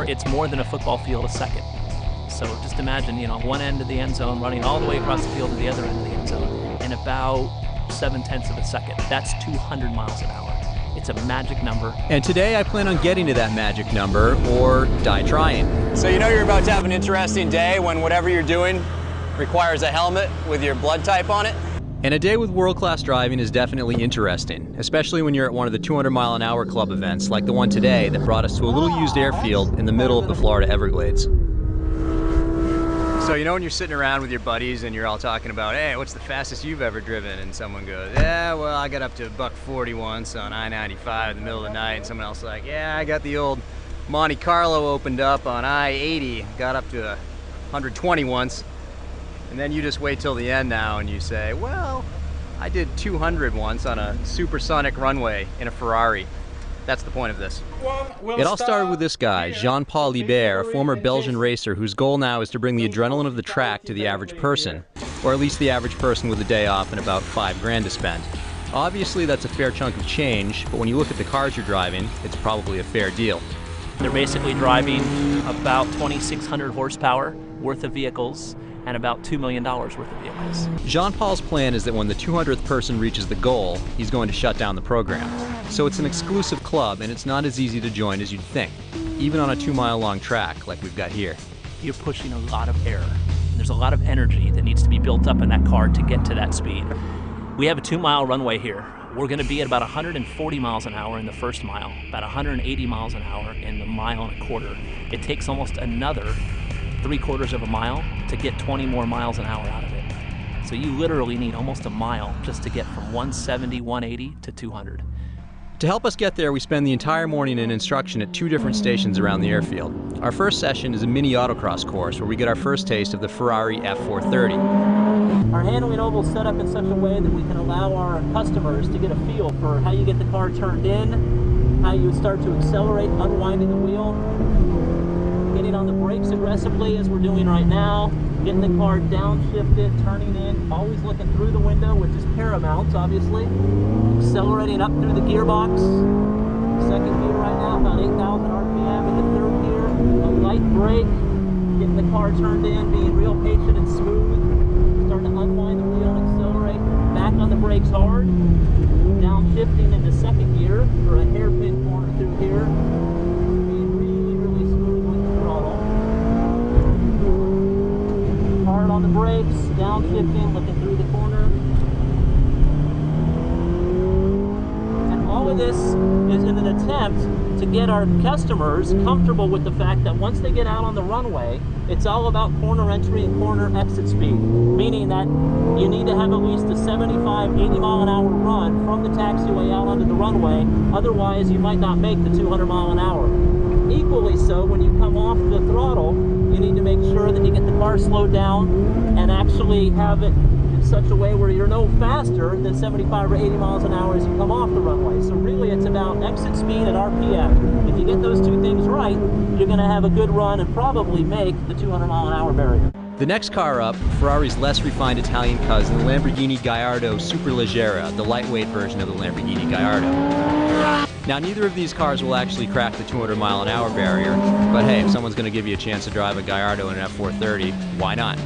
horsepower, it's more than a football field a second. So just imagine, you know, one end of the end zone running all the way across the field to the other end of the end zone in about 0.7 of a second. That's 200 miles an hour. It's a magic number. And today I plan on getting to that magic number, or die trying. So you know you're about to have an interesting day when whatever you're doing requires a helmet with your blood type on it? And a day with world-class driving is definitely interesting, especially when you're at one of the 200-mile-an-hour club events like the one today that brought us to a little used airfield in the middle of the Florida Everglades. So you know when you're sitting around with your buddies and you're all talking about, hey, what's the fastest you've ever driven? And someone goes, yeah, well, I got up to $140 once on I-95 in the middle of the night. And someone else is like, yeah, I got the old Monte Carlo opened up on I-80, got up to 120 once. And then you just wait till the end now and you say, well, I did 200 once on a supersonic runway in a Ferrari. That's the point of this. It all started with this guy, Jean-Paul Libert, a former Belgian racer whose goal now is to bring the adrenaline of the track to the average person, or at least the average person with a day off and about $5 to spend. Obviously that's a fair chunk of change, but when you look at the cars you're driving, it's probably a fair deal. They're basically driving about 2,600 horsepower worth of vehicles and about $2 million worth of vehicles. Jean-Paul's plan is that when the 200th person reaches the goal, he's going to shut down the program. So it's an exclusive club, and it's not as easy to join as you'd think, even on a 2-mile-long track like we've got here. You're pushing a lot of air. There's a lot of energy that needs to be built up in that car to get to that speed. We have a 2-mile runway here. We're going to be at about 140 miles an hour in the first mile, about 180 miles an hour in the mile and a quarter. It takes almost another 3/4 of a mile to get 20 more miles an hour out of it. So you literally need almost a mile just to get from 170, 180 to 200. To help us get there, we spend the entire morning in instruction at 2 different stations around the airfield. Our first session is a mini autocross course where we get our first taste of the Ferrari F430. Our handling oval is set up in such a way that we can allow our customers to get a feel for how you get the car turned in, how you start to accelerate, unwinding the wheel, getting on the brakes aggressively as we're doing right now, getting the car downshifted, turning in, always looking through the window, which is paramount, obviously. Accelerating up through the gearbox. Second gear right now, about 8,000 RPM in the third gear. A light brake, getting the car turned in, being real patient and smooth. Starting to unwind the wheel and accelerate. Back on the brakes hard. Downshifting into second gear for a hairpin corner through here. Hard on the brakes, downshifting, looking through the corner. And all of this is in an attempt to get our customers comfortable with the fact that once they get out on the runway, it's all about corner entry and corner exit speed, meaning that you need to have at least a 75, 80 mile an hour run from the taxiway out onto the runway, otherwise you might not make the 200 mile an hour. Equally so, when you come off the throttle, you need to make sure that you get the car slowed down and actually have it in such a way where you're no faster than 75 or 80 miles an hour as you come off the runway. So really it's about exit speed and RPM. If you get those two things right, you're going to have a good run and probably make the 200 mile an hour barrier. The next car up, Ferrari's less refined Italian cousin, the Lamborghini Gallardo Superleggera, the lightweight version of the Lamborghini Gallardo. Now, neither of these cars will actually crack the 200 mile an hour barrier, but hey, if someone's going to give you a chance to drive a Gallardo in an F430, why not?